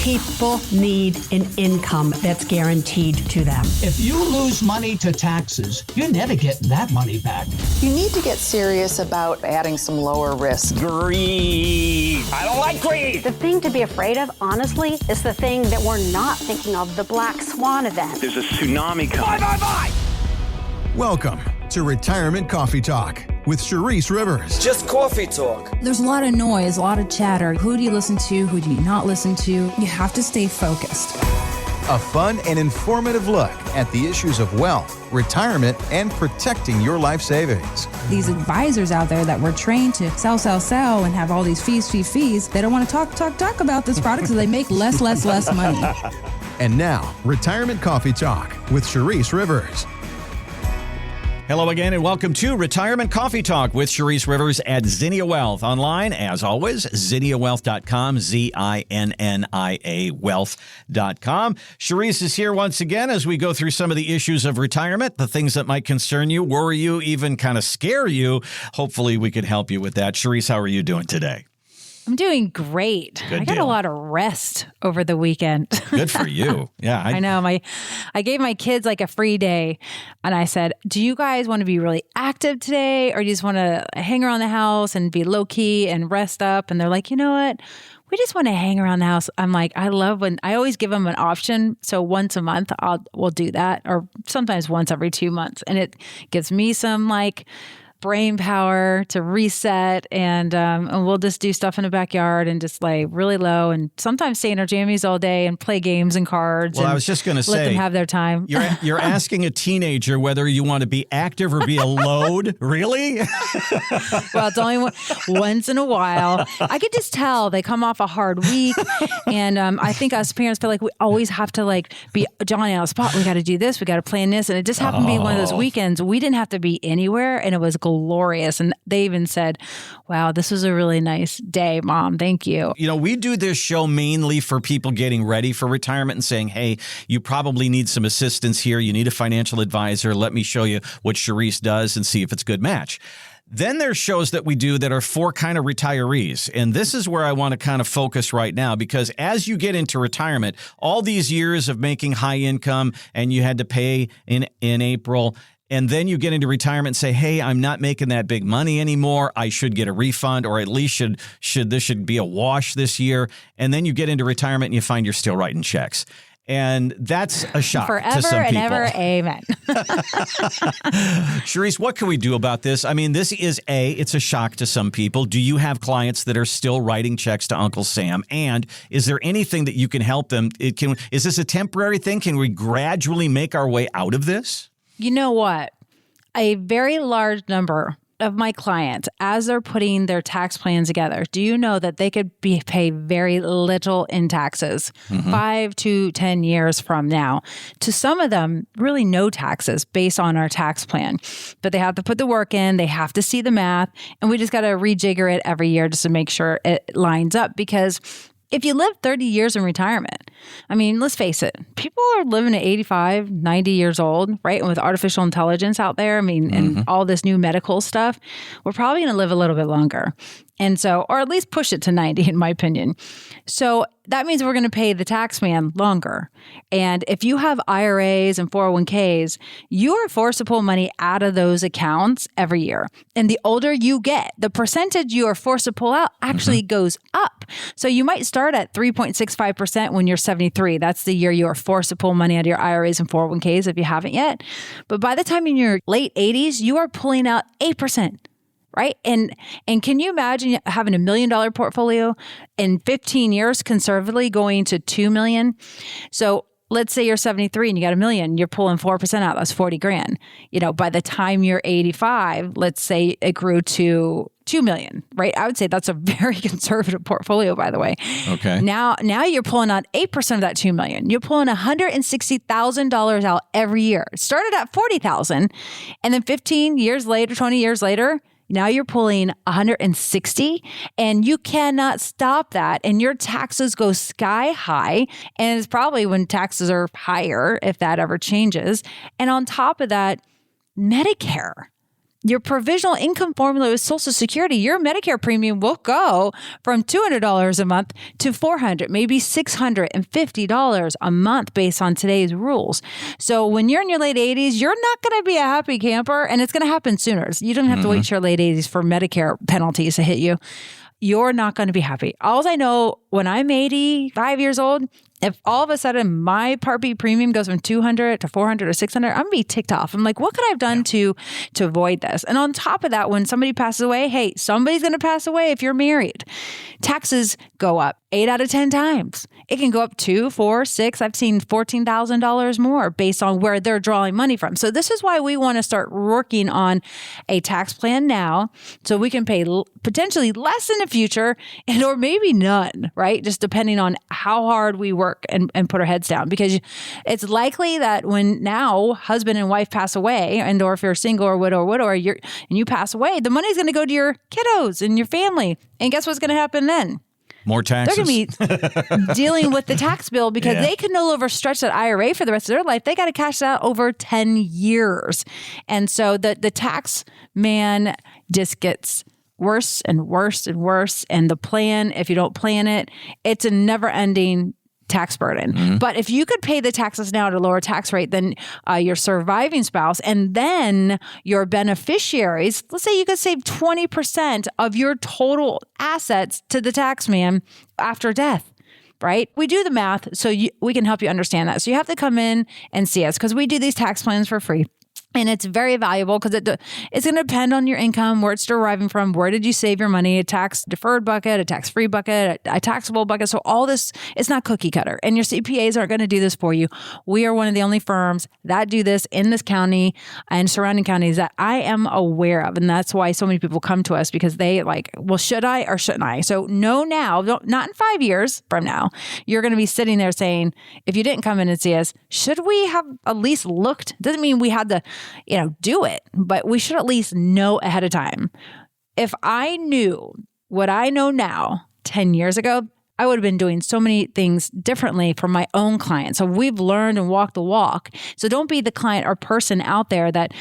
People need an income that's guaranteed to them. If you lose money to taxes, you're never getting that money back. You need to get serious about adding some lower risk. Greed. I don't like greed. The thing to be afraid of, honestly, is the thing that we're not thinking of, the black swan event. There's a tsunami coming. Bye. Welcome to Retirement Coffee Talk with Charisse Rivers. Just coffee talk. There's a lot of noise, a lot of chatter. Who do you listen to? Who do you not listen to? You have to stay focused. A fun and informative look at the issues of wealth, retirement, and protecting your life savings. These advisors out there that were trained to sell, and have all these fees. They don't want to talk about this product, so they make less money. And now, Retirement Coffee Talk with Charisse Rivers. Hello again, and welcome to Retirement Coffee Talk with Charisse Rivers at Zinnia Wealth. Online, as always, zinniawealth.com, Zinnia wealth.com. Charisse is here once again as we go through some of the issues of retirement, the things that might concern you, worry you, even kind of scare you. Hopefully, we could help you with that. Charisse, how are you doing today? I'm doing great. Good I got deal. a lot of rest over the weekend. Good for you. Yeah. I know. I gave my kids like a free day and I said, do you guys want to be really active today or do you just want to hang around the house and be low key and rest up? And they're like, you know what? We just want to hang around the house. I'm like, I love when I always give them an option. So once a month, we'll do that, or sometimes once every 2 months. And it gives me some like brain power to reset, and we'll just do stuff in the backyard and just lay really low and sometimes stay in our jammies all day and play games and cards. Well, and I was just going to say, let them have their time. You're asking a teenager whether you want to be active or be a load. Really? Well, it's only once in a while. I could just tell they come off a hard week, and I think us parents feel like we always have to like be Johnny on the spot. We got to do this. We got to plan this, and it just happened to be one of those weekends we didn't have to be anywhere, and it was glorious. And they even said, wow, this was a really nice day, Mom. Thank you. You know, we do this show mainly for people getting ready for retirement and saying, hey, you probably need some assistance here. You need a financial advisor. Let me show you what Charisse does and see if it's a good match. Then there's shows that we do that are for kind of retirees. And this is where I want to kind of focus right now, because as you get into retirement, all these years of making high income and you had to pay in April, and then you get into retirement and say, hey, I'm not making that big money anymore. I should get a refund, or at least should be a wash this year. And then you get into retirement and you find you're still writing checks. And that's a shock to some people. Forever and ever, amen. Charisse, what can we do about this? I mean, it's a shock to some people. Do you have clients that are still writing checks to Uncle Sam? And is there anything that you can help them? Is this a temporary thing? Can we gradually make our way out of this? You know what? A very large number of my clients, as they're putting their tax plans together, do you know that they could pay very little in taxes 5 to 10 years from now? To some of them, really no taxes based on our tax plan. But they have to put the work in, they have to see the math, and we just got to rejigger it every year just to make sure it lines up. Because if you live 30 years in retirement, I mean, let's face it, people are living at 85, 90 years old, right? And with artificial intelligence out there, I mean, and all this new medical stuff, we're probably going to live a little bit longer. And so, or at least push it to 90, in my opinion. So that means we're going to pay the tax man longer. And if you have IRAs and 401ks, you are forced to pull money out of those accounts every year. And the older you get, the percentage you are forced to pull out actually goes up. So you might start at 3.65% when you're 73. That's the year you are forced to pull money out of your IRAs and 401ks if you haven't yet. But by the time in your late 80s, you are pulling out 8%. Right? And can you imagine having $1 million portfolio in 15 years, conservatively going to 2 million? So let's say you're 73 and you got $1 million, you're pulling 4% out. That's 40 grand. You know, by the time you're 85, let's say it grew to 2 million, right? I would say that's a very conservative portfolio, by the way. Okay. Now you're pulling out 8% of that 2 million. You're pulling $160,000 out every year. It started at 40,000, and then 15 years later, 20 years later, now you're pulling 160, and you cannot stop that. And your taxes go sky high. And it's probably when taxes are higher, if that ever changes. And on top of that, Medicare. your provisional income formula with Social Security, your Medicare premium will go from $200 a month to $400, maybe $650 a month based on today's rules. So when you're in your late 80s, you're not going to be a happy camper, and it's going to happen sooner. You don't have to wait to your late 80s for Medicare penalties to hit you. You're not going to be happy. All I know, when I'm 85 years old, if all of a sudden my Part B premium goes from 200 to 400 or 600, I'm going to be ticked off. I'm like, what could I have done to avoid this? And on top of that, when somebody passes away, hey, somebody's going to pass away if you're married. Taxes go up 8 out of 10 times. It can go up 2, 4, 6. I've seen $14,000 more based on where they're drawing money from. So this is why we want to start working on a tax plan now, so we can pay potentially less in the future, and or maybe none, right? Just depending on how hard we work and put our heads down, because it's likely that when now husband and wife pass away, and or if you're single or widow, and you pass away, the money's going to go to your kiddos and your family. And guess what's going to happen then? More taxes. They're going to be dealing with the tax bill, because they can no longer stretch that IRA for the rest of their life. They got to cash that over 10 years. And so the tax man just gets worse and worse and worse. And the plan, if you don't plan it, it's a never ending tax burden. But if you could pay the taxes now at a lower tax rate than your surviving spouse, and then your beneficiaries, let's say you could save 20% of your total assets to the tax man after death. Right? We do the math so we can help you understand that. So you have to come in and see us, because we do these tax plans for free. And it's very valuable, because it's going to depend on your income, where it's deriving from, where did you save your money, a tax deferred bucket, a tax free bucket, a taxable bucket. So all this, it's not cookie cutter, and your CPAs aren't going to do this for you. We are one of the only firms that do this in this county and surrounding counties that I am aware of. And that's why so many people come to us, because they like, well, should I or shouldn't I? So know now, not in 5 years from now, you're going to be sitting there saying, if you didn't come in and see us, should we have at least looked? Doesn't mean we had to do it, but we should at least know ahead of time. If I knew what I know now 10 years ago, I would have been doing so many things differently for my own clients. So we've learned and walked the walk. So don't be the client or person out there that,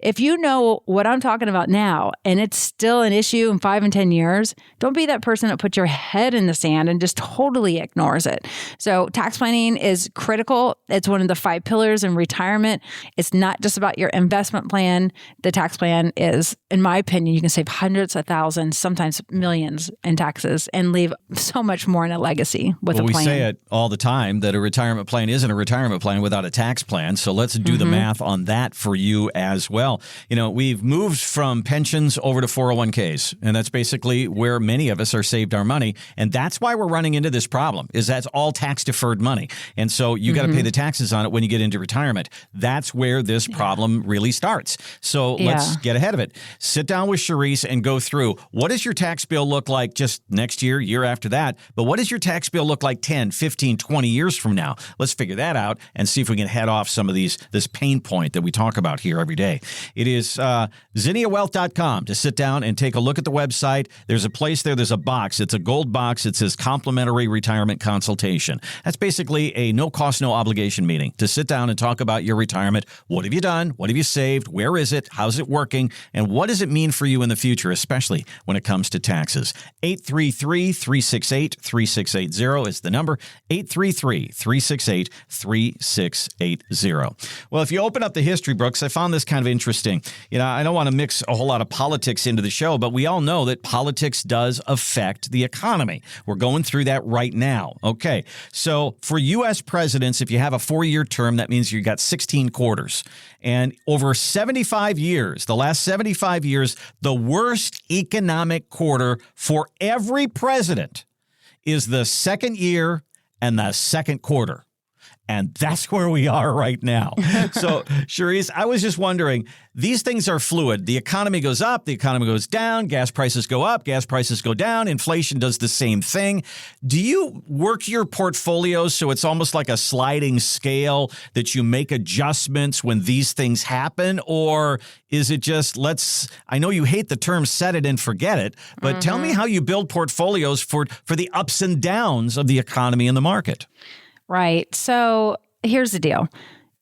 if you know what I'm talking about now and it's still an issue in 5 and 10 years, don't be that person that puts your head in the sand and just totally ignores it. So tax planning is critical. It's one of the 5 pillars in retirement. It's not just about your investment plan. The tax plan is, in my opinion, you can save hundreds of thousands, sometimes millions in taxes, and leave so much more in a legacy with a plan. We say it all the time that a retirement plan isn't a retirement plan without a tax plan. So let's do the math on that for you as well. We've moved from pensions over to 401ks, and that's basically where many of us are saved our money. And that's why we're running into this problem, is that's all tax deferred money. And so you got to pay the taxes on it when you get into retirement. That's where this problem really starts. So let's get ahead of it. Sit down with Charisse and go through, what does your tax bill look like just next year, year after that? But what does your tax bill look like 10, 15, 20 years from now? Let's figure that out and see if we can head off some of this pain point that we talk about here every day. It is ZinniaWealth.com to sit down and take a look at the website. There's a place there. There's a box. It's a gold box. It says complimentary retirement consultation. That's basically a no cost, no obligation meeting to sit down and talk about your retirement. What have you done? What have you saved? Where is it? How's it working? And what does it mean for you in the future, especially when it comes to taxes? 833-368-3680 is the number. 833-368-3680. Well, if you open up the history books, I found this kind of interesting. I don't want to mix a whole lot of politics into the show, but we all know that politics does affect the economy. We're going through that right now. Okay, so for U.S. presidents, if you have a 4-year term, that means you got 16 quarters. And over 75 years, the last 75 years, the worst economic quarter for every president is the second year and the second quarter. And that's where we are right now. So, Charisse, I was just wondering, these things are fluid. The economy goes up, the economy goes down, gas prices go up, gas prices go down, inflation does the same thing. Do you work your portfolios so it's almost like a sliding scale that you make adjustments when these things happen? Or is it just, I know you hate the term set it and forget it, but tell me how you build portfolios for the ups and downs of the economy and the market. Right. So here's the deal.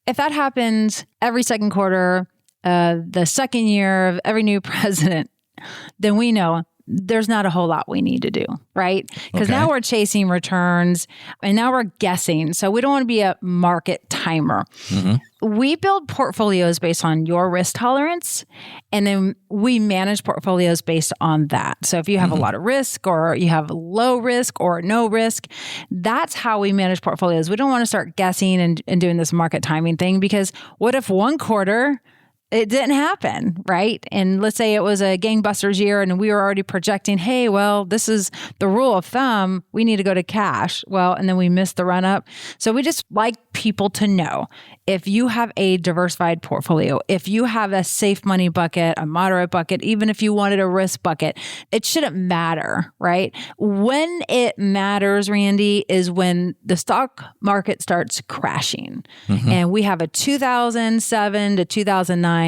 If that happens every second quarter, the second year of every new president, then we know there's not a whole lot we need to do, right? Because now we're chasing returns and now we're guessing. So we don't want to be a market timer. We build portfolios based on your risk tolerance, and then we manage portfolios based on that. So if you have a lot of risk or you have low risk or no risk, that's how we manage portfolios. We don't want to start guessing and doing this market timing thing, because what if one quarter it didn't happen, right? And let's say it was a gangbusters year and we were already projecting, hey, well, this is the rule of thumb. We need to go to cash. Well, and then we missed the run up. So we just like people to know, if you have a diversified portfolio, if you have a safe money bucket, a moderate bucket, even if you wanted a risk bucket, it shouldn't matter, right? When it matters, Randy, is when the stock market starts crashing. And we have a 2007 to 2009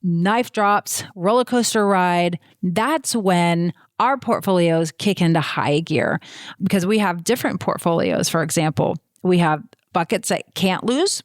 knife drops, roller coaster ride. That's when our portfolios kick into high gear, because we have different portfolios. For example, we have buckets that can't lose.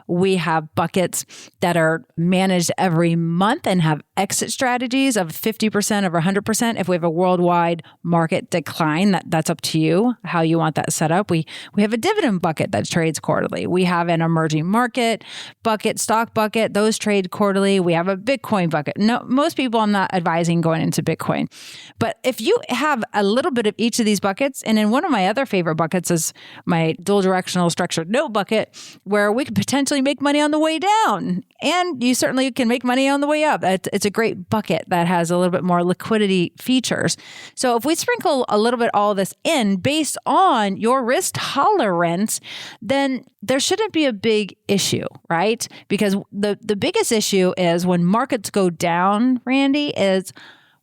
We have buckets that are managed every month and have exit strategies of 50% over 100%. If we have a worldwide market decline, that's up to you, how you want that set up. We have a dividend bucket that trades quarterly. We have an emerging market bucket, stock bucket, those trade quarterly. We have a Bitcoin bucket. No, most people, I'm not advising going into Bitcoin. But if you have a little bit of each of these buckets, and in one of my other favorite buckets is my dual directional structured note bucket, where we could potentially make money on the way down. And you certainly can make money on the way up. It's a great bucket that has a little bit more liquidity features. So if we sprinkle a little bit all of this in based on your risk tolerance, then there shouldn't be a big issue, right? Because the biggest issue is when markets go down, Randy, is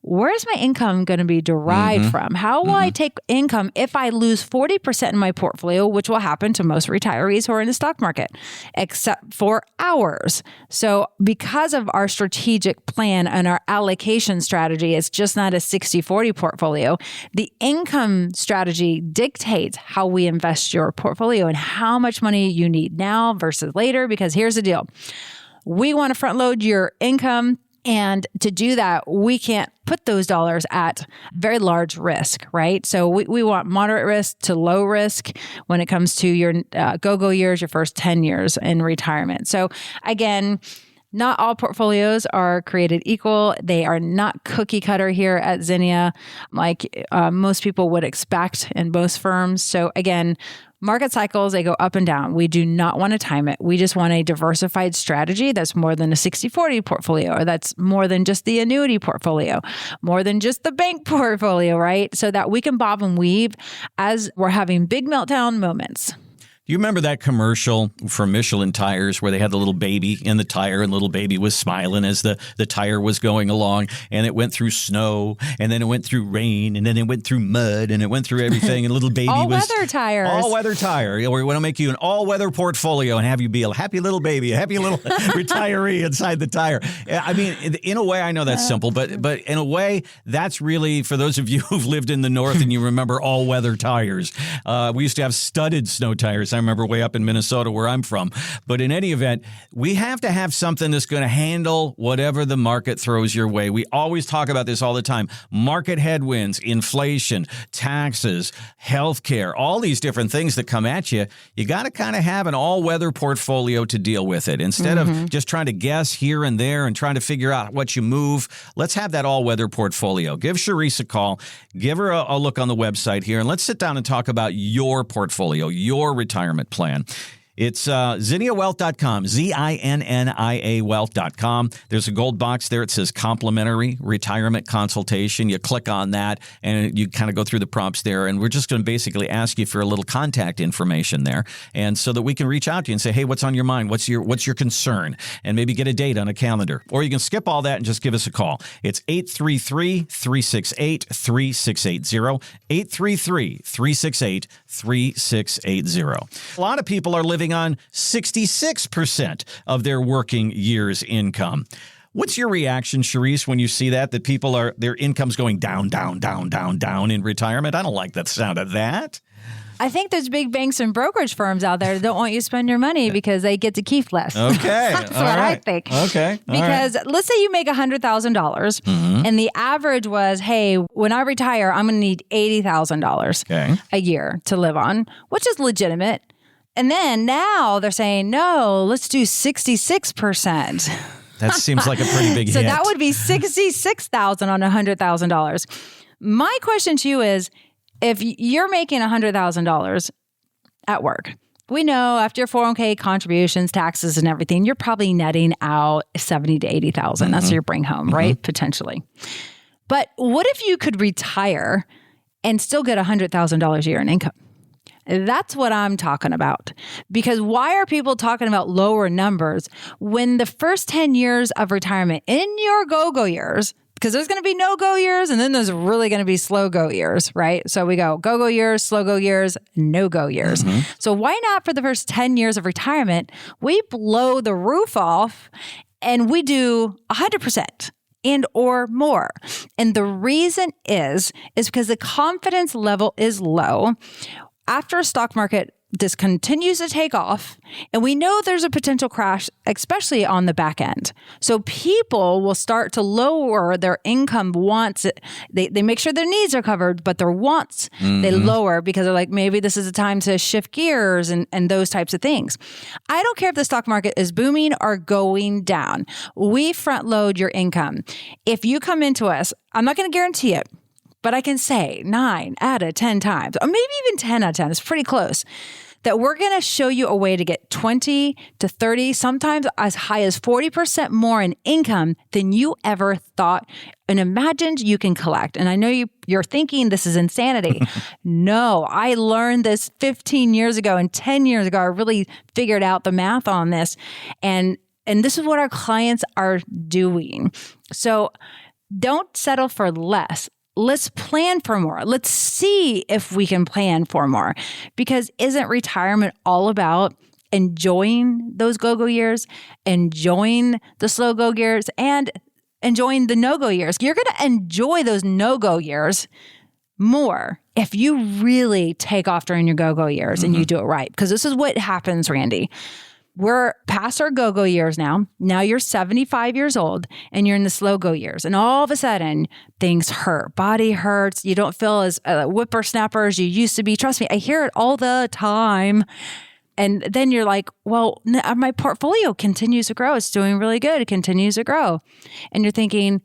where's my income going to be derived from? How will I take income if I lose 40% in my portfolio, which will happen to most retirees who are in the stock market, except for ours. So because of our strategic plan and our allocation strategy, it's just not a 60-40 portfolio. The income strategy dictates how we invest your portfolio and how much money you need now versus later, because here's the deal. We want to front load your income. And to do that, we can't put those dollars at very large risk, right? So we want moderate risk to low risk when it comes to your go-go years, your first 10 years in retirement. So again, not all portfolios are created equal. They are not cookie cutter here at Zinnia, like most people would expect in most firms. So again, market cycles, they go up and down. We do not want to time it. We just want a diversified strategy that's more than a 60-40 portfolio, or that's more than just the annuity portfolio, more than just the bank portfolio, right? So that we can bob and weave as we're having big meltdown moments. Do you remember that commercial for Michelin tires where they had the little baby in the tire and the little baby was smiling as the tire was going along, and it went through snow, and then it went through rain, and then it went through mud, and it went through everything, and little baby all-weather tires. All-weather tire. We want to make you an all-weather portfolio and have you be a happy little baby, a happy little retiree inside the tire. I mean, in a way, I know that's simple, but in a way, that's really, for those of you who've lived in the north and you remember all-weather tires. We used to have studded snow tires. I remember way up in Minnesota where I'm from. But in any event, we have to have something that's going to handle whatever the market throws your way. We always talk about this all the time. Market headwinds, inflation, taxes, healthcare, all these different things that come at you. You got to kind of have an all-weather portfolio to deal with it. Instead of just trying to guess here and there and trying to figure out what you move, let's have that all-weather portfolio. Give Charisse a call. Give her a look on the website here, and let's sit down and talk about your portfolio, your retirement plan. It's ZinniaWealth.com, ZINNIA Wealth.com. There's a gold box there. It says complimentary retirement consultation. You click on that and you kind of go through the prompts there. And we're just going to basically ask you for a little contact information there. And so that we can reach out to you and say, hey, what's on your mind? What's your concern? And maybe get a date on a calendar. Or you can skip all that and just give us a call. It's 833-368-3680, 833-368-3680. A lot of people are living on 66% of their working year's income. What's your reaction, Charisse, when you see that people their income's going down, down, down, down, down in retirement? I don't like the sound of that. I think there's big banks and brokerage firms out there that don't want you to spend your money because they get to keep less. Okay. That's what I think. Okay. Because let's say you make $100,000 and the average was, hey, when I retire, I'm going to need $80,000 a year to live on, which is legitimate. And then now they're saying, no, let's do 66%. That seems like a pretty big hit. So that would be $66,000 on $100,000. My question to you is, if you're making $100,000 at work, we know after your 401k contributions, taxes, and everything, you're probably netting out $70,000 to $80,000. That's what you bring home, right? Potentially. But what if you could retire and still get $100,000 a year in income? That's what I'm talking about. Because why are people talking about lower numbers when the first 10 years of retirement in your go-go years, because there's going to be no-go years and then there's really going to be slow-go years, right? So we go go-go years, slow-go years, no-go years. So why not for the first 10 years of retirement, we blow the roof off and we do 100%. And or more. And the reason is because the confidence level is low. After a stock market this continues to take off, and we know there's a potential crash, especially on the back end. So people will start to lower their income wants. They make sure their needs are covered, but their wants, they lower because they're like, maybe this is a time to shift gears and those types of things. I don't care if the stock market is booming or going down. We front load your income. If you come into us, I'm not going to guarantee it, but I can say 9 out of 10 times, or maybe even 10 out of 10, it's pretty close, that we're going to show you a way to get 20 to 30, sometimes as high as 40% more in income than you ever thought and imagined you can collect. And I know you're thinking this is insanity. No, I learned this 15 years ago and 10 years ago. I really figured out the math on this. And this is what our clients are doing. So don't settle for less. Let's plan for more. Let's see if we can plan for more. Because isn't retirement all about enjoying those go-go years, enjoying the slow-go years, and enjoying the no-go years? You're going to enjoy those no-go years more if you really take off during your go-go years and you do it right. Because this is what happens, Randy. We're past our go-go years now. Now you're 75 years old and you're in the slow-go years. And all of a sudden, things hurt. Body hurts. You don't feel as whippersnapper as you used to be. Trust me, I hear it all the time. And then you're like, well, my portfolio continues to grow. It's doing really good. It continues to grow. And you're thinking,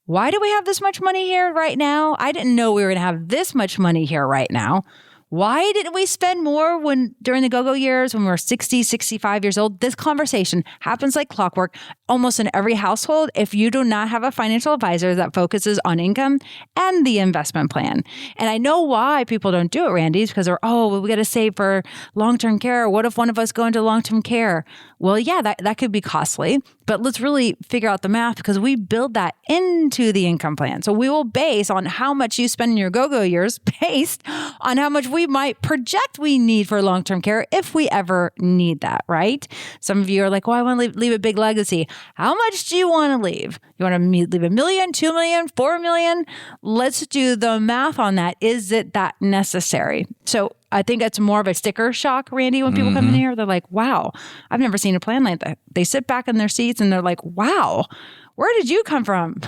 why do we have this much money here right now? I didn't know we were going to have this much money here right now. Why didn't we spend more during the go-go years when we were 60, 65 years old? This conversation happens like clockwork almost in every household if you do not have a financial advisor that focuses on income and the investment plan. And I know why people don't do it, Randy, is because we got to save for long-term care. What if one of us go into long-term care? Well, yeah, that could be costly, but let's really figure out the math because we build that into the income plan. So we will base on how much you spend in your go-go years based on how much we might project we need for long-term care if we ever need that, right? Some of you are like, well, I want to leave a big legacy. How much do you want to leave? You want to leave $1 million, $2 million, $4 million? Let's do the math on that. Is it that necessary? So I think it's more of a sticker shock, Randy, when people come in here. They're like, wow, I've never seen a plan like that. They sit back in their seats and they're like, wow, where did you come from?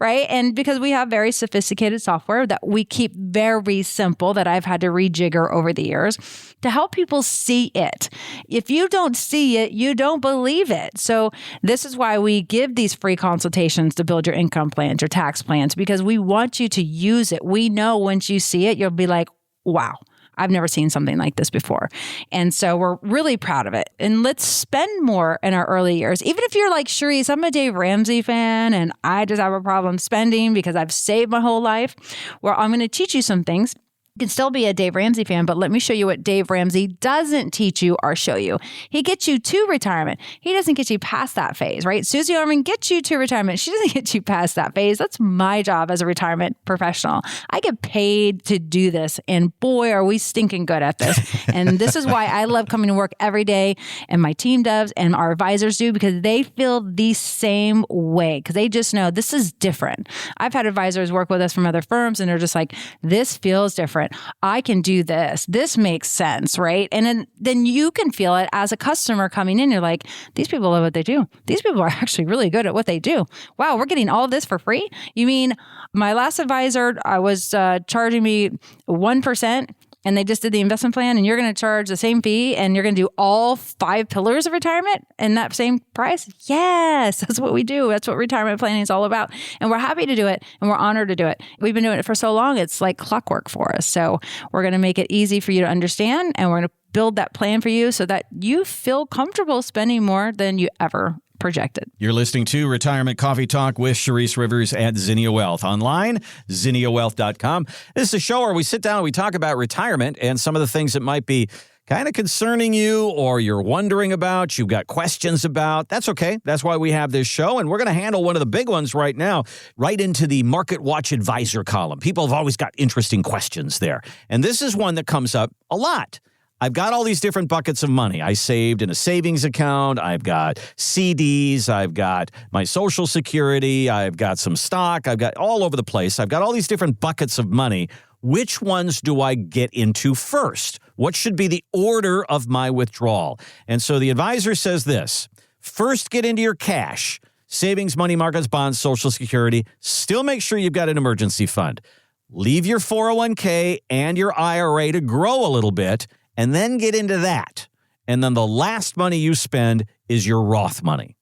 Right? And because we have very sophisticated software that we keep very simple that I've had to rejigger over the years to help people see it. If you don't see it, you don't believe it. So this is why we give these free consultations to build your income plans, your tax plans, because we want you to use it. We know once you see it, you'll be like, wow, I've never seen something like this before. And so we're really proud of it. And let's spend more in our early years. Even if you're like, Charisse, I'm a Dave Ramsey fan and I just have a problem spending because I've saved my whole life. Well, I'm going to teach you some things. You can still be a Dave Ramsey fan, but let me show you what Dave Ramsey doesn't teach you or show you. He gets you to retirement. He doesn't get you past that phase, right? Susie Orman gets you to retirement. She doesn't get you past that phase. That's my job as a retirement professional. I get paid to do this, and boy, are we stinking good at this. And this is why I love coming to work every day, and my team does, and our advisors do, because they feel the same way, because they just know this is different. I've had advisors work with us from other firms, and they're just like, this feels different. different. I can do this. This makes sense, right? And then you can feel it as a customer coming in. You're like, these people love what they do. These people are actually really good at what they do. Wow, we're getting all of this for free? You mean my last advisor was charging me 1%, and they just did the investment plan, and you're going to charge the same fee, and you're going to do all 5 pillars of retirement in that same price? Yes, that's what we do. That's what retirement planning is all about. And we're happy to do it, and we're honored to do it. We've been doing it for so long, it's like clockwork for us. So we're going to make it easy for you to understand, and we're going to build that plan for you so that you feel comfortable spending more than you ever projected. You're listening to Retirement Coffee Talk with Charisse Rivers at Zinnia Wealth. Online, zinniawealth.com. This is a show where we sit down and we talk about retirement and some of the things that might be kind of concerning you or you're wondering about, you've got questions about. That's okay. That's why we have this show. And we're going to handle one of the big ones right now, right into the Market Watch Advisor column. People have always got interesting questions there. And this is one that comes up a lot. I've got all these different buckets of money. I saved in a savings account. I've got CDs. I've got my Social Security. I've got some stock. I've got all over the place. I've got all these different buckets of money. Which ones do I get into first? What should be the order of my withdrawal? And so the advisor says this: first, get into your cash, savings, money markets, bonds, Social Security. Still make sure you've got an emergency fund. Leave your 401k and your IRA to grow a little bit, and then get into that. And then the last money you spend is your Roth money.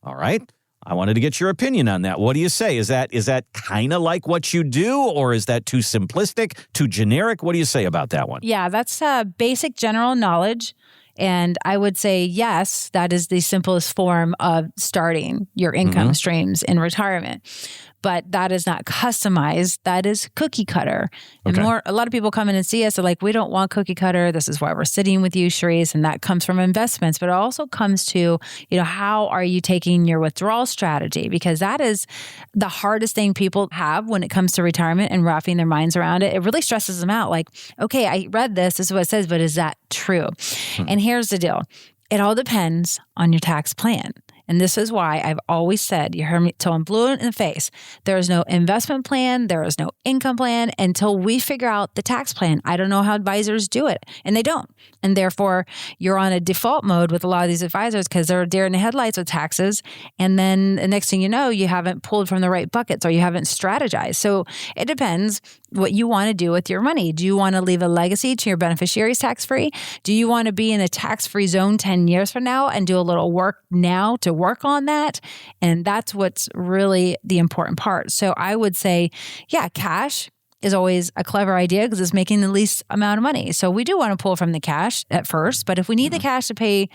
All right? I wanted to get your opinion on that. What do you say? Is that kind of like what you do, or is that too simplistic, too generic? What do you say about that one? Yeah, that's basic general knowledge. And I would say, yes, that is the simplest form of starting your income streams in retirement. But that is not customized. That is cookie cutter. And a lot of people come in and see us, they're like, we don't want cookie cutter. This is why we're sitting with you, Charisse. And that comes from investments, but it also comes to, how are you taking your withdrawal strategy? Because that is the hardest thing people have when it comes to retirement and wrapping their minds around it. It really stresses them out. Like, okay, I read this is what it says, but is that true? And here's the deal. It all depends on your tax plan. And this is why I've always said, you heard me till I'm blue in the face, there is no investment plan, there is no income plan until we figure out the tax plan. I don't know how advisors do it, and they don't. And therefore, you're on a default mode with a lot of these advisors because they're deer in the headlights with taxes. And then the next thing you know, you haven't pulled from the right buckets or you haven't strategized. So it depends what you want to do with your money. Do you want to leave a legacy to your beneficiaries tax-free? Do you want to be in a tax-free zone 10 years from now and do a little work now to work on that? And that's what's really the important part. So I would say, yeah, cash is always a clever idea because it's making the least amount of money. So we do want to pull from the cash at first, but if we need the cash to pay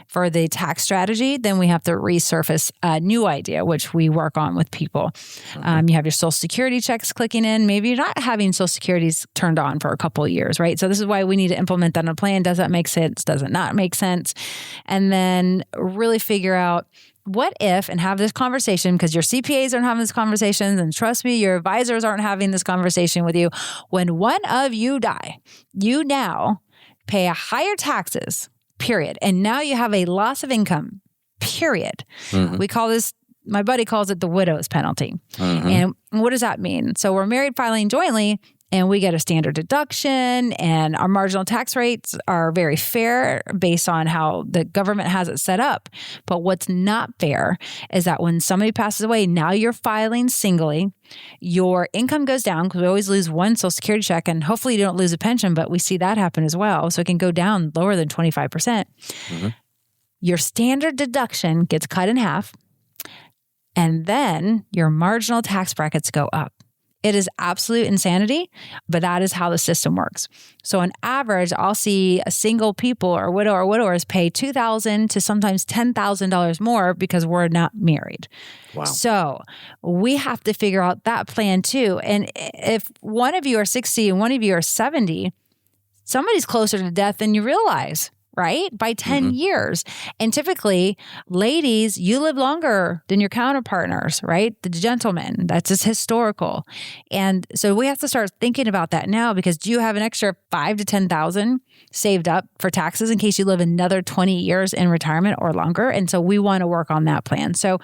for the tax strategy, then we have to resurface a new idea, which we work on with people. You have your Social Security checks clicking in. Maybe you're not having Social Security's turned on for a couple of years, right? So this is why we need to implement that in a plan. Does that make sense? Does it not make sense? And then really figure out what if, and have this conversation, because your CPAs aren't having this conversation, and trust me, your advisors aren't having this conversation with you. When one of you die, you now pay a higher taxes, period. And now you have a loss of income, period. We call this, my buddy calls it the widow's penalty. And what does that mean? So we're married filing jointly, and we get a standard deduction, and our marginal tax rates are very fair based on how the government has it set up. But what's not fair is that when somebody passes away, now you're filing singly, your income goes down because we always lose one Social Security check, and hopefully you don't lose a pension, but we see that happen as well. So it can go down lower than 25%. Your standard deduction gets cut in half, and then your marginal tax brackets go up. It is absolute insanity, but that is how the system works. So on average, I'll see a single people or widow or widowers pay $2,000 to sometimes $10,000 more because we're not married. Wow. So we have to figure out that plan too. And if one of you are 60 and one of you are 70, somebody's closer to death than you realize. right? By 10 years. And typically, ladies, you live longer than your counterpartners, right? The gentlemen, that's just historical. And so we have to start thinking about that now, because do you have an extra 5,000 to 10,000 saved up for taxes in case you live another 20 years in retirement or longer? And so we want to work on that plan. So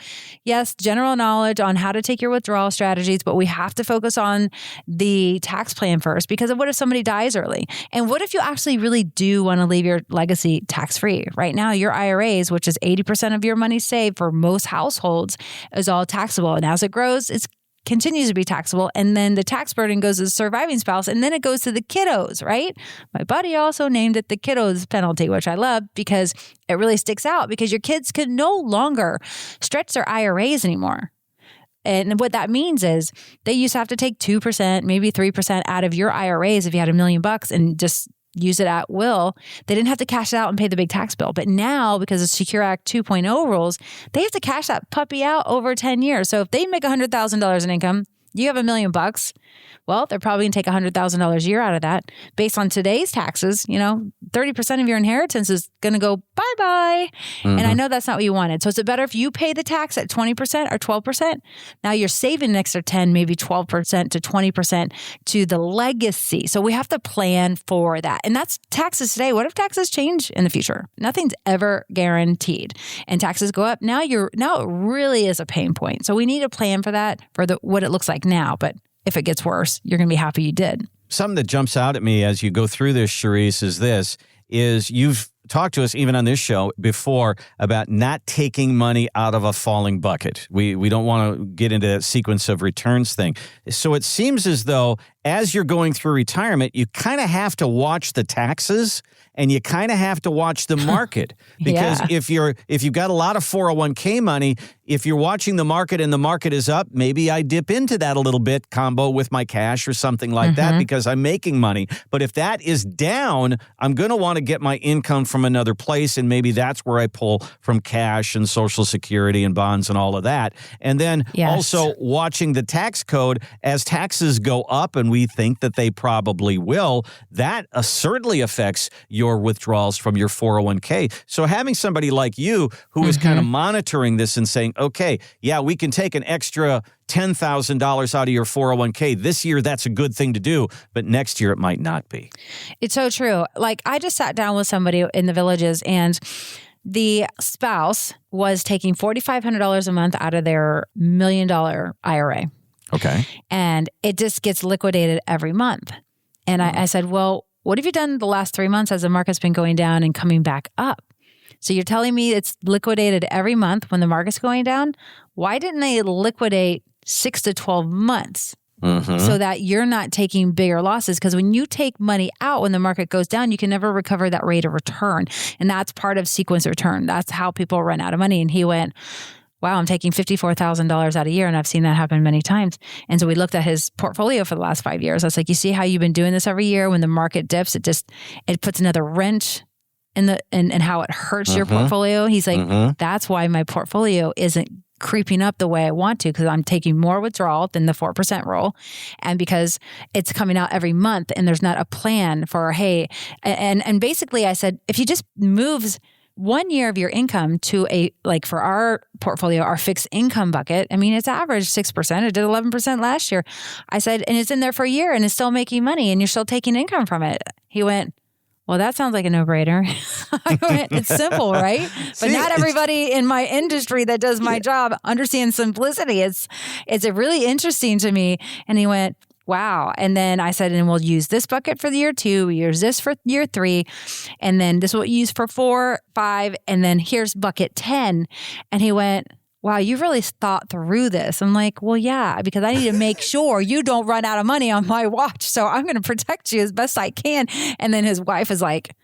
yes, general knowledge on how to take your withdrawal strategies, but we have to focus on the tax plan first, because of what if somebody dies early? And what if you actually really do want to leave your legacy tax-free? Right now, your IRAs, which is 80% of your money saved for most households, is all taxable. And as it grows, it continues to be taxable. And then the tax burden goes to the surviving spouse, and then it goes to the kiddos, right? My buddy also named it the kiddos penalty, which I love because it really sticks out, because your kids could no longer stretch their IRAs anymore. And what that means is they used to have to take 2%, maybe 3% out of your IRAs if you had $1 million and just use it at will. They didn't have to cash it out and pay the big tax bill. But now, because of Secure Act 2.0 rules, they have to cash that puppy out over 10 years. So if they make $100,000 in income, you have $1 million. Well, they're probably going to take $100,000 a year out of that. Based on today's taxes, 30% of your inheritance is going to go bye-bye. And I know that's not what you wanted. So is it better if you pay the tax at 20% or 12%? Now you're saving an extra 10, maybe 12% to 20% to the legacy. So we have to plan for that. And that's taxes today. What if taxes change in the future? Nothing's ever guaranteed. And taxes go up. Now it really is a pain point. So we need to plan for that, for what it looks like now. But if it gets worse, you're going to be happy you did. Something that jumps out at me as you go through this, Charisse, is you've talked to us even on this show before about not taking money out of a falling bucket. We don't want to get into that sequence of returns thing. So it seems as though as you're going through retirement, you kind of have to watch the taxes and you kind of have to watch the market. Because if you've got a lot of 401k money, if you're watching the market and the market is up, maybe I dip into that a little bit, combo with my cash or something like that, because I'm making money. But if that is down, I'm going to want to get my income from another place, and maybe that's where I pull from cash and Social Security and bonds and all of that. And then also watching the tax code as taxes go up, and we think that they probably will, that certainly affects your withdrawals from your 401k. So having somebody like you who is kind of monitoring this and saying, okay, yeah, we can take an extra $10,000 out of your 401k. This year, that's a good thing to do, but next year it might not be. It's so true. Like, I just sat down with somebody in the Villages, and the spouse was taking $4,500 a month out of their $1 million IRA. Okay. And it just gets liquidated every month. And I said, well, what have you done the last 3 months as the market's been going down and coming back up? So you're telling me it's liquidated every month when the market's going down? Why didn't they liquidate 6 to 12 months so that you're not taking bigger losses? Because when you take money out when the market goes down, you can never recover that rate of return. And that's part of sequence return. That's how people run out of money. And he went, wow, I'm taking $54,000 out a year. And I've seen that happen many times. And so we looked at his portfolio for the last 5 years. I was like, you see how you've been doing this every year? When the market dips, it puts another wrench in and how it hurts your portfolio. He's like, that's why my portfolio isn't creeping up the way I want to, because I'm taking more withdrawal than the 4% rule. And because it's coming out every month and there's not a plan for, hey, and basically I said, if you just moves 1 year of your income to for our portfolio, our fixed income bucket, I mean, it's averaged 6%. It did 11% last year. I said, and it's in there for a year and it's still making money and you're still taking income from it. He went, well, that sounds like a no-brainer. I went, it's simple, right? But not everybody in my industry that does my job understands simplicity. It's really interesting to me. And he went, wow. And then I said, and we'll use this bucket for the year 2, we use this for year 3, and then this is what you use for 4, 5, and then here's bucket 10. And he went, wow, you've really thought through this. I'm like, well, yeah, because I need to make sure you don't run out of money on my watch. So I'm going to protect you as best I can. And then his wife is like,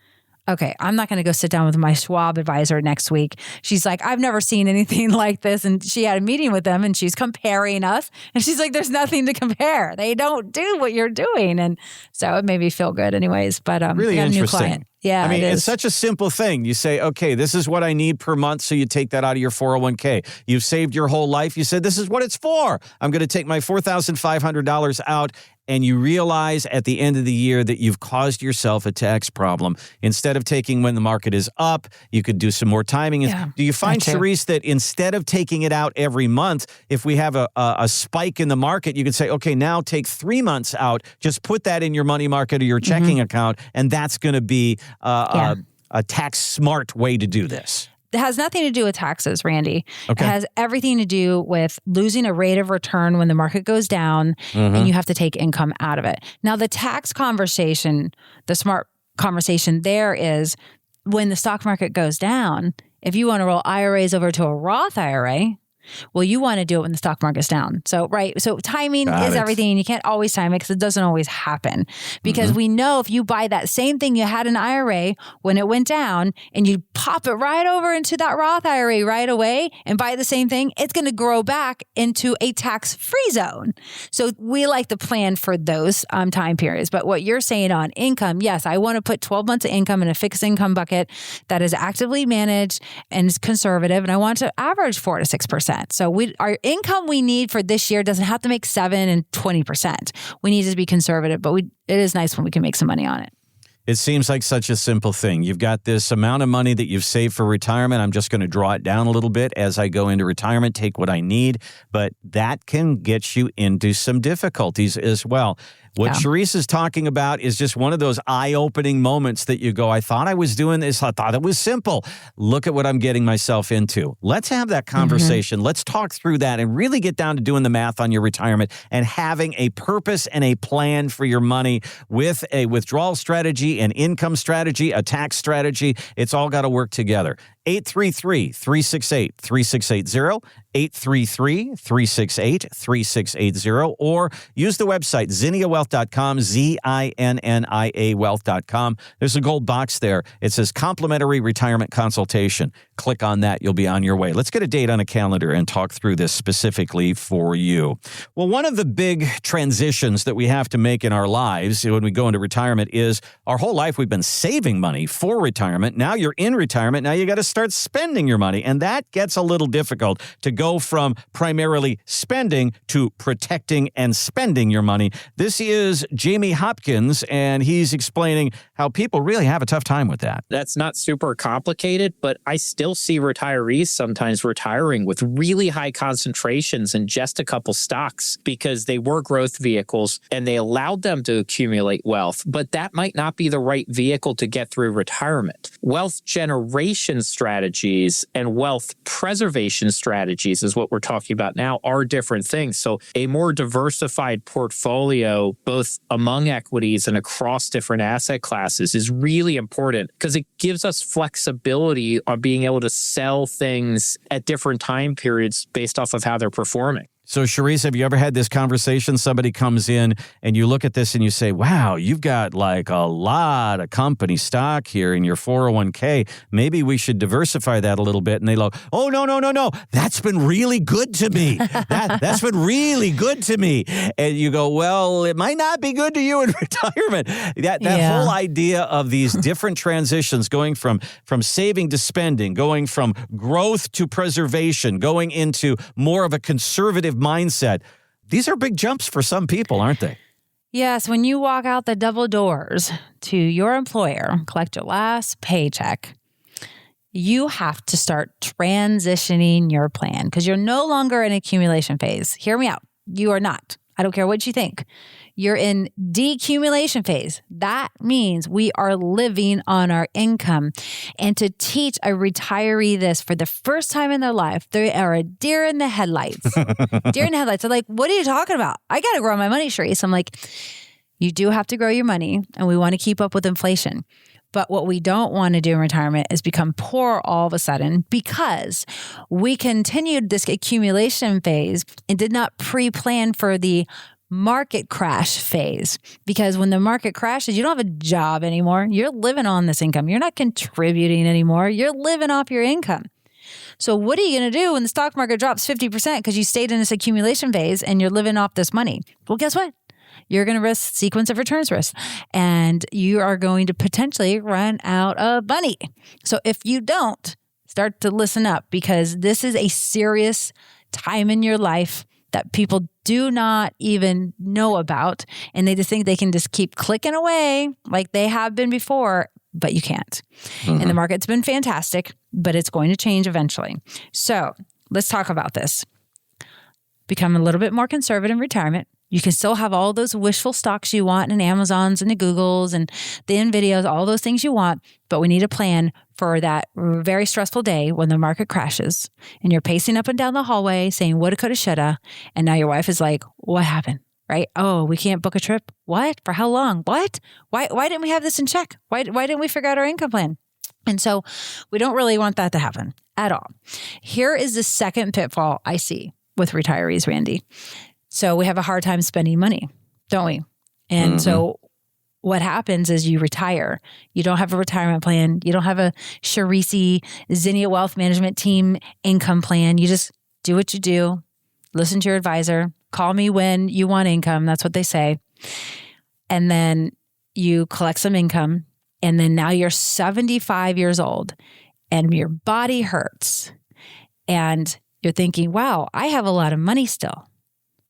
okay, I'm not going to go sit down with my Schwab advisor next week. She's like, I've never seen anything like this. And she had a meeting with them and she's comparing us. And she's like, there's nothing to compare. They don't do what you're doing. And so it made me feel good anyways. But really I got a new interesting. client. Yeah, I mean, it's such a simple thing. You say, okay, this is what I need per month. So you take that out of your 401k. You've saved your whole life. You said, this is what it's for. I'm going to take my $4,500 out and you realize at the end of the year that you've caused yourself a tax problem. Instead of taking when the market is up, you could do some more timing. Yeah, do you find, Charisse, that instead of taking it out every month, if we have a spike in the market, you could say, okay, now take 3 months out, just put that in your money market or your checking account, and that's going to be a tax smart way to do this? It has nothing to do with taxes, Randy. Okay. It has everything to do with losing a rate of return when the market goes down and you have to take income out of it. Now, the tax conversation, the smart conversation there is when the stock market goes down, if you want to roll IRAs over to a Roth IRA, well, you want to do it when the stock market's down. So, right. So timing is everything. You can't always time it because it doesn't always happen. Because we know if you buy that same thing you had in IRA when it went down and you pop it right over into that Roth IRA right away and buy the same thing, it's going to grow back into a tax-free zone. So we like to plan for those time periods. But what you're saying on income, yes, I want to put 12 months of income in a fixed income bucket that is actively managed and is conservative. And I want to average 4 to 6%. So our income we need for this year doesn't have to make 7 and 20%. We need to be conservative, but it is nice when we can make some money on it. It seems like such a simple thing. You've got this amount of money that you've saved for retirement. I'm just going to draw it down a little bit as I go into retirement, take what I need. But that can get you into some difficulties as well. What Charisse is talking about is just one of those eye-opening moments that you go, I thought I was doing this. I thought it was simple. Look at what I'm getting myself into. Let's have that conversation. Let's talk through that and really get down to doing the math on your retirement and having a purpose and a plan for your money with a withdrawal strategy, an income strategy, a tax strategy. It's all got to work together. 833-368-3680, 833-368-3680, or use the website zinniawealth.com, Zinnia wealth.com. There's a gold box there. It says complimentary retirement consultation. Click on that. You'll be on your way. Let's get a date on a calendar and talk through this specifically for you. Well, one of the big transitions that we have to make in our lives when we go into retirement is our whole life we've been saving money for retirement. Now you're in retirement. Now you got to start spending your money. And that gets a little difficult to go from primarily spending to protecting and spending your money. This is Jamie Hopkins, and he's explaining how people really have a tough time with that. That's not super complicated, but I still see retirees sometimes retiring with really high concentrations in just a couple stocks because they were growth vehicles and they allowed them to accumulate wealth, but that might not be the right vehicle to get through retirement. Wealth generation strategies and wealth preservation strategies is what we're talking about now are different things. So a more diversified portfolio, both among equities and across different asset classes, is really important because it gives us flexibility on being able to sell things at different time periods based off of how they're performing. So, Charisse, have you ever had this conversation? Somebody comes in and you look at this and you say, wow, you've got like a lot of company stock here in your 401k. Maybe we should diversify that a little bit. And they go, oh, no. That's been really good to me. That's been really good to me. And you go, well, it might not be good to you in retirement. That whole idea of these different transitions, going from saving to spending, going from growth to preservation, going into more of a conservative mindset. These are big jumps for some people, aren't they? Yes, when you walk out the double doors to your employer, collect your last paycheck, you have to start transitioning your plan because you're no longer in accumulation phase. Hear me out. You are not. I don't care what you think. You're in decumulation phase. That means we are living on our income. And to teach a retiree this for the first time in their life, they are a deer in the headlights. Deer in the headlights. They're like, what are you talking about? I got to grow my money, Charisse. I'm like, you do have to grow your money, and we want to keep up with inflation. But what we don't want to do in retirement is become poor all of a sudden because we continued this accumulation phase and did not pre-plan for the market crash phase. Because when the market crashes, you don't have a job anymore. You're living on this income. You're not contributing anymore. You're living off your income. So what are you going to do when the stock market drops 50% because you stayed in this accumulation phase and you're living off this money? Well, guess what? You're going to risk sequence of returns risk, and you are going to potentially run out of money. So if you don't, start to listen up because this is a serious time in your life that people do not even know about. And they just think they can just keep clicking away like they have been before, but you can't. And the market's been fantastic, but it's going to change eventually. So let's talk about this. Become a little bit more conservative in retirement. You can still have all those wishful stocks you want and Amazons and the Googles and the NVIDIAs, all those things you want, but we need a plan for that very stressful day when the market crashes and you're pacing up and down the hallway saying, woulda, coulda, shoulda. And now your wife is like, what happened? Right? Oh, we can't book a trip. What? For how long? What? Why didn't we have this in check? Why didn't we figure out our income plan? And so we don't really want that to happen at all. Here is the second pitfall I see with retirees, Randy. So we have a hard time spending money, don't we? And so what happens is you retire. You don't have a retirement plan. You don't have a Charisse, Zinnia Wealth Management Team income plan. You just do what you do. Listen to your advisor. Call me when you want income. That's what they say. And then you collect some income. And then now you're 75 years old and your body hurts. And you're thinking, wow, I have a lot of money still.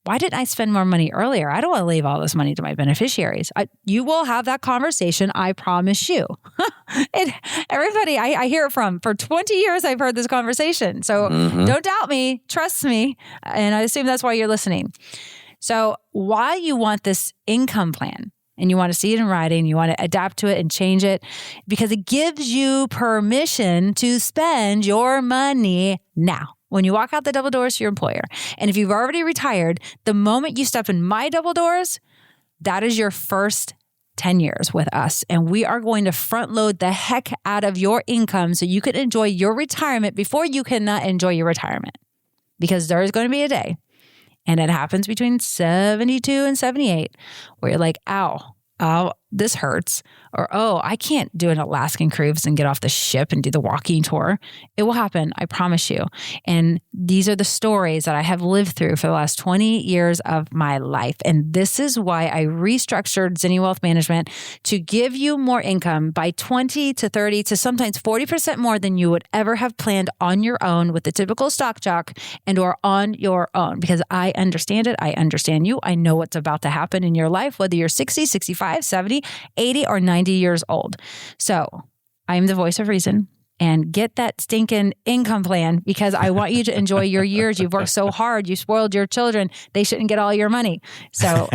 Why didn't I spend more money earlier? I don't want to leave all this money to my beneficiaries. You will have that conversation, I promise you. Everybody I hear it from, for 20 years, I've heard this conversation. So don't doubt me, trust me. And I assume that's why you're listening. So why you want this income plan and you want to see it in writing, you want to adapt to it and change it, because it gives you permission to spend your money now. When you walk out the double doors to your employer. And if you've already retired, the moment you step in my double doors, that is your first 10 years with us. And we are going to front load the heck out of your income so you can enjoy your retirement before you cannot enjoy your retirement. Because there is going to be a day, and it happens between 72 and 78, where you're like, ow, this hurts. Or, oh, I can't do an Alaskan cruise and get off the ship and do the walking tour. It will happen. I promise you. And these are the stories that I have lived through for the last 20 years of my life. And this is why I restructured Zinnia Wealth Management to give you more income by 20 to 30 to sometimes 40% more than you would ever have planned on your own with the typical stock jock and or on your own. Because I understand it. I understand you. I know what's about to happen in your life, whether you're 60, 65, 70, 80, or 90 years old. So I am the voice of reason, and get that stinking income plan, because I want you to enjoy your years. You've worked so hard. You spoiled your children. They shouldn't get all your money. So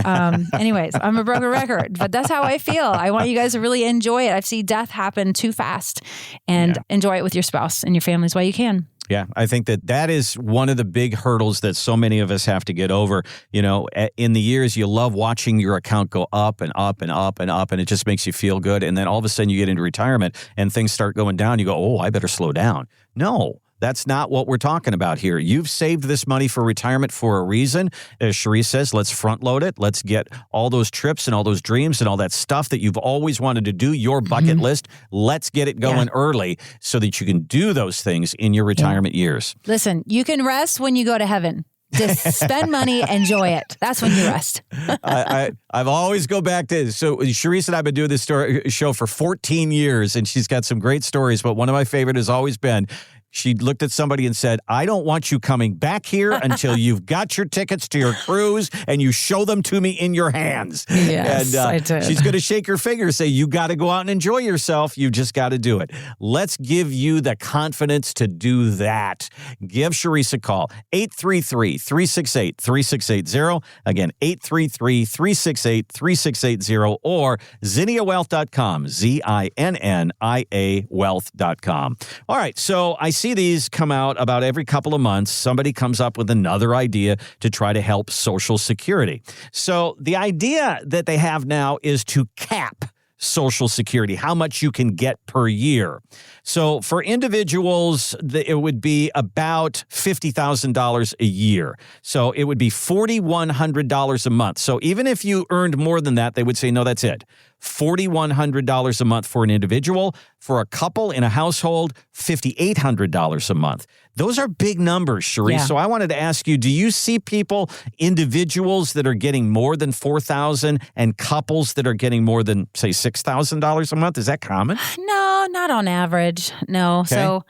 anyways, I'm a broken record, but that's how I feel. I want you guys to really enjoy it. I've seen death happen too fast, and enjoy it with your spouse and your families while you can. Yeah, I think that is one of the big hurdles that so many of us have to get over. You know, in the years, you love watching your account go up and up and up and up, and it just makes you feel good. And then all of a sudden you get into retirement and things start going down. You go, oh, I better slow down. No. That's not what we're talking about here. You've saved this money for retirement for a reason. As Charisse says, let's front load it. Let's get all those trips and all those dreams and all that stuff that you've always wanted to do, your bucket list. Let's get it going early so that you can do those things in your retirement years. Listen, you can rest when you go to heaven. Just spend money, enjoy it. That's when you rest. I've always go back to, so Charisse and I have been doing this show for 14 years, and she's got some great stories, but one of my favorite has always been, she looked at somebody and said, I don't want you coming back here until you've got your tickets to your cruise and you show them to me in your hands. Yes, and I did. She's going to shake her finger and say, you got to go out and enjoy yourself. You just got to do it. Let's give you the confidence to do that. Give Charisse a call, 833-368-3680. Again, 833-368-3680 or ZinniaWealth.com, ZINNIA Wealth.com. All right, so I see these come out about every couple of months. Somebody comes up with another idea to try to help Social Security. So the idea that they have now is to cap Social Security, how much you can get per year. So for individuals, it would be about $50,000 a year. So it would be $4,100 a month. So even if you earned more than that, they would say, no, that's it. $4,100 a month for an individual. For a couple in a household, $5,800 a month. Those are big numbers, Charisse. Yeah. So I wanted to ask you, do you see people, individuals that are getting more than $4,000 and couples that are getting more than, say, $6,000 a month? Is that common? No, not on average. No. Okay. So,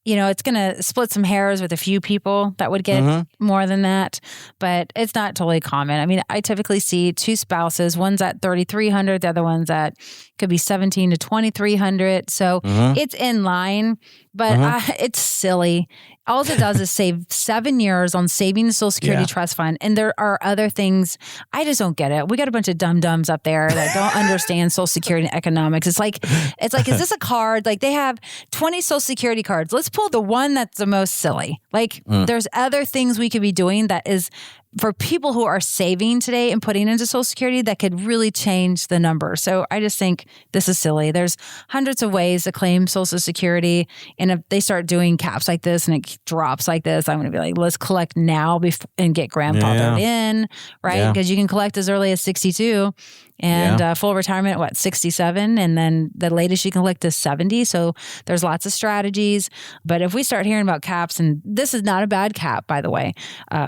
it's going to split some hairs with a few people that would get more than that, but it's not totally common. I mean, I typically see two spouses. One's at $3,300, the other one's at could be $1,700 to $2,300. So it's in line, but it's silly. All it does is save 7 years on saving the Social Security Trust Fund. And there are other things. I just don't get it. We got a bunch of dum-dums up there that don't understand Social Security and economics. It's like, is this a card? Like they have 20 Social Security cards. Let's pull the one that's the most silly. Like there's other things we could be doing that is for people who are saving today and putting into Social Security that could really change the number. So I just think this is silly. There's hundreds of ways to claim Social Security. And if they start doing caps like this and it drops like this, I'm going to be like, let's collect now and get grandfathered in, right? Because you can collect as early as 62 and full retirement, 67? And then the latest you can collect is 70. So there's lots of strategies. But if we start hearing about caps, and this is not a bad cap, by the way,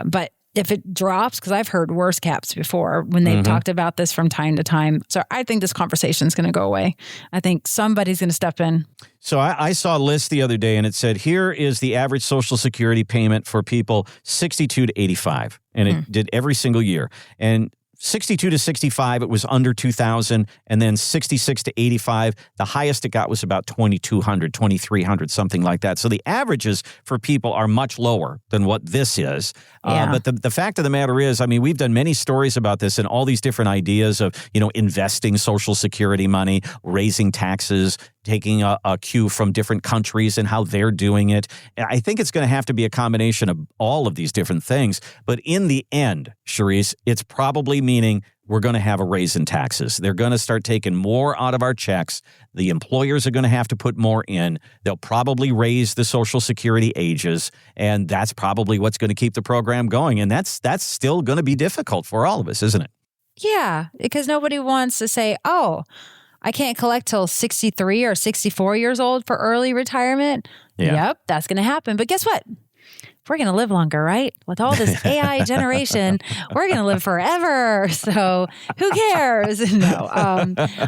but if it drops, because I've heard worse caps before when they've talked about this from time to time. So I think this conversation is going to go away. I think somebody's going to step in. So I saw a list the other day and it said, here is the average Social Security payment for people 62 to 85. And it did every single year. And 62 to 65, it was under 2,000. And then 66 to 85, the highest it got was about 2,200, 2,300, something like that. So the averages for people are much lower than what this is. But the fact of the matter is, I mean, we've done many stories about this and all these different ideas of, investing Social Security money, raising taxes, taking a cue from different countries and how they're doing it. And I think it's going to have to be a combination of all of these different things. But in the end, Charisse, it's probably meaning we're going to have a raise in taxes. They're going to start taking more out of our checks. The employers are going to have to put more in. They'll probably raise the Social Security ages, and that's probably what's going to keep the program going. And that's still going to be difficult for all of us, isn't it? Yeah, because nobody wants to say, oh, I can't collect till 63 or 64 years old for early retirement. Yep, that's going to happen. But guess what? We're going to live longer, right? With all this AI generation, we're going to live forever. So who cares? No,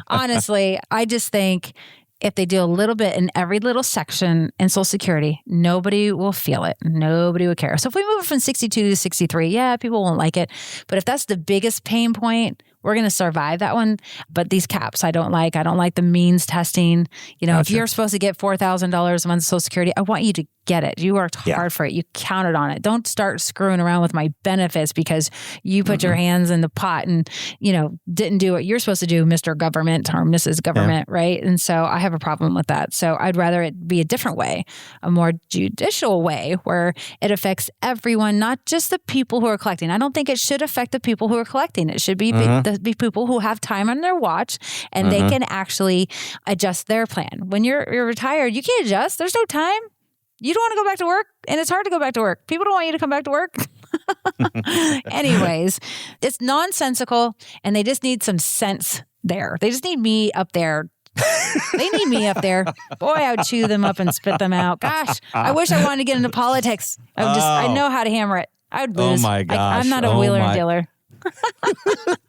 honestly, I just think if they do a little bit in every little section in Social Security, nobody will feel it. Nobody would care. So if we move it from 62 to 63, people won't like it. But if that's the biggest pain point, we're going to survive that one. But these caps, I don't like. I don't like the means testing. If you're supposed to get $4,000 a month Social Security, I want you to get it. You worked hard for it. You counted on it. Don't start screwing around with my benefits because you put your hands in the pot and, didn't do what you're supposed to do, Mr. Government or Mrs. Government, right? And so I have a problem with that. So I'd rather it be a different way, a more judicial way where it affects everyone, not just the people who are collecting. I don't think it should affect the people who are collecting. It should be the people who have time on their watch and they can actually adjust their plan. When you're retired, you can't adjust. There's no time. You don't want to go back to work, and it's hard to go back to work. People don't want you to come back to work. Anyways, it's nonsensical, and they just need some sense there. They just need me up there. They need me up there. Boy, I would chew them up and spit them out. Gosh, I wish I wanted to get into politics. I know how to hammer it. I would lose. Oh, my gosh. I'm not a wheeler and dealer.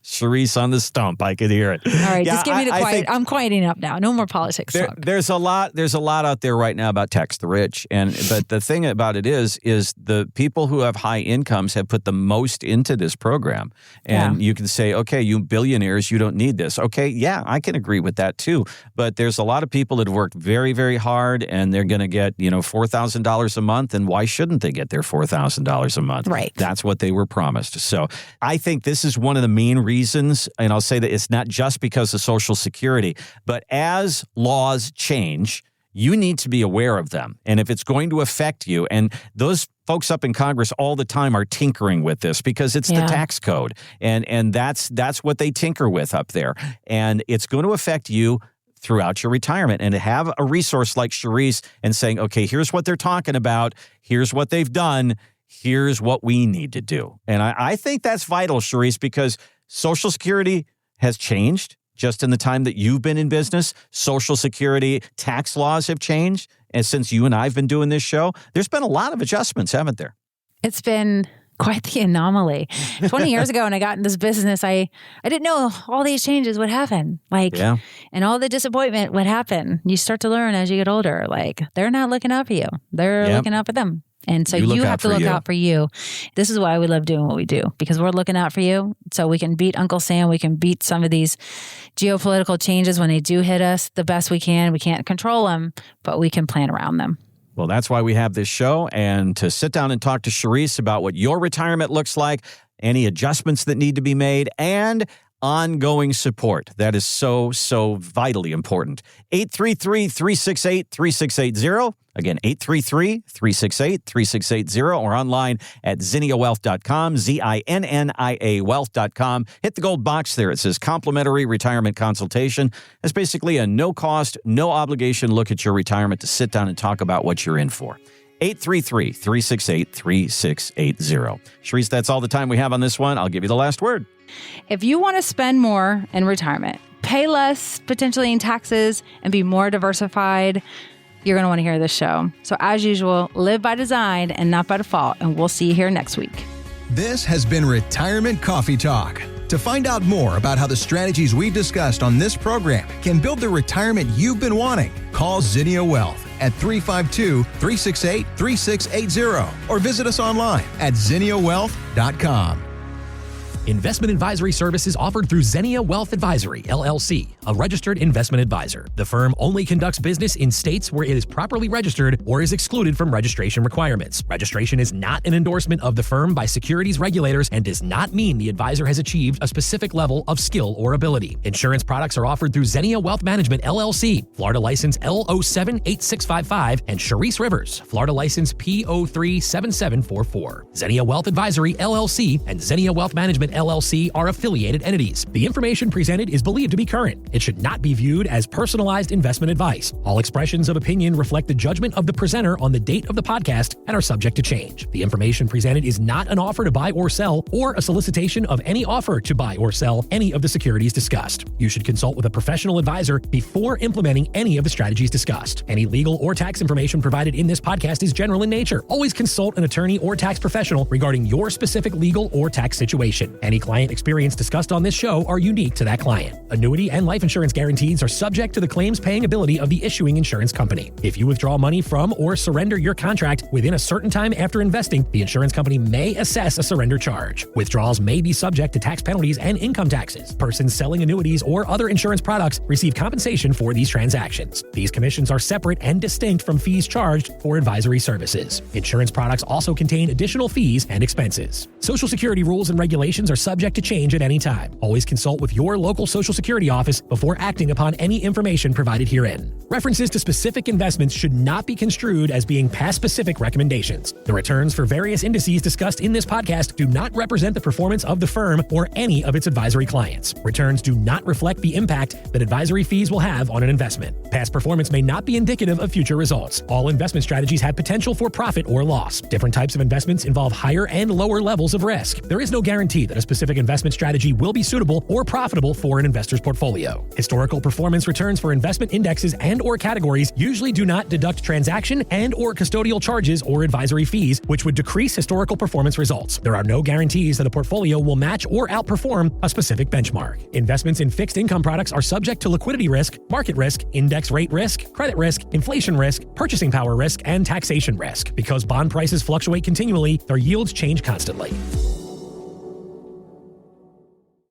Charisse on the stump. I could hear it. All right, just give me the quiet. I'm quieting up now. No more politics talk. There's a lot out there right now about tax the rich, but the thing about it is the people who have high incomes have put the most into this program, and you can say, okay, you billionaires, you don't need this. Okay, yeah, I can agree with that too. But there's a lot of people that have worked very, very hard, and they're going to get $4,000 a month, and why shouldn't they get their $4,000 a month? Right. That's what they were promised. So I think this is one of the main reasons, and I'll say that it's not just because of Social Security, but as laws change, you need to be aware of them. And if it's going to affect you, and those folks up in Congress all the time are tinkering with this because it's the tax code. And that's what they tinker with up there. And it's going to affect you throughout your retirement. And to have a resource like Charisse and saying, okay, here's what they're talking about, here's what they've done, here's what we need to do. And I think that's vital, Charisse, because Social Security has changed. just in the time that you've been in business, Social Security tax laws have changed. And since you and I have been doing this show, there's been a lot of adjustments, haven't there? It's been quite the anomaly. 20 years ago when I got in this business, I didn't know all these changes would happen. And all the disappointment would happen. You start to learn as you get older, they're not looking out for you. They're looking out for them. And so you have to look out for you. This is why we love doing what we do, because we're looking out for you so we can beat Uncle Sam. We can beat some of these geopolitical changes when they do hit us the best we can. We can't control them, but we can plan around them. Well, that's why we have this show, and to sit down and talk to Charisse about what your retirement looks like, any adjustments that need to be made, and ongoing support. That is so, so vitally important. 833-368-3680. Again, 833-368-3680, or online at zinniawealth.com, ZINNIA wealth.com. Hit the gold box there. It says complimentary retirement consultation. It's basically a no-cost, no-obligation look at your retirement to sit down and talk about what you're in for. 833-368-3680. Charisse, that's all the time we have on this one. I'll give you the last word. If you want to spend more in retirement, pay less potentially in taxes, and be more diversified, you're going to want to hear this show. So as usual, live by design and not by default, and we'll see you here next week. This has been Retirement Coffee Talk. To find out more about how the strategies we discussed on this program can build the retirement you've been wanting, call Zinnia Wealth at 352-368-3680 or visit us online at zinniawealth.com. Investment advisory services offered through Zinnia Wealth Advisory, LLC, a registered investment advisor. The firm only conducts business in states where it is properly registered or is excluded from registration requirements. Registration is not an endorsement of the firm by securities regulators and does not mean the advisor has achieved a specific level of skill or ability. Insurance products are offered through Zinnia Wealth Management, LLC, Florida license L078655, and Charisse Rivers, Florida license P037744. Zinnia Wealth Advisory, LLC, and Zinnia Wealth Management, LLC are affiliated entities. The information presented is believed to be current. It should not be viewed as personalized investment advice. All expressions of opinion reflect the judgment of the presenter on the date of the podcast and are subject to change. The information presented is not an offer to buy or sell or a solicitation of any offer to buy or sell any of the securities discussed. You should consult with a professional advisor before implementing any of the strategies discussed. Any legal or tax information provided in this podcast is general in nature. Always consult an attorney or tax professional regarding your specific legal or tax situation. Any client experience discussed on this show are unique to that client. Annuity and life insurance guarantees are subject to the claims paying ability of the issuing insurance company. If you withdraw money from or surrender your contract within a certain time after investing, the insurance company may assess a surrender charge. Withdrawals may be subject to tax penalties and income taxes. Persons selling annuities or other insurance products receive compensation for these transactions. These commissions are separate and distinct from fees charged for advisory services. Insurance products also contain additional fees and expenses. Social Security rules and regulations are subject to change at any time. Always consult with your local Social Security office before acting upon any information provided herein. References to specific investments should not be construed as being past specific recommendations. The returns for various indices discussed in this podcast do not represent the performance of the firm or any of its advisory clients. Returns do not reflect the impact that advisory fees will have on an investment. Past performance may not be indicative of future results. All investment strategies have potential for profit or loss. Different types of investments involve higher and lower levels of risk. There is no guarantee that a specific investment strategy will be suitable or profitable for an investor's portfolio. Historical performance returns for investment indexes and or categories usually do not deduct transaction and or custodial charges or advisory fees, which would decrease historical performance results. There are no guarantees that a portfolio will match or outperform a specific benchmark. Investments in fixed income products are subject to liquidity risk, market risk, index rate risk, credit risk, inflation risk, purchasing power risk, and taxation risk. Because bond prices fluctuate continually, their yields change constantly.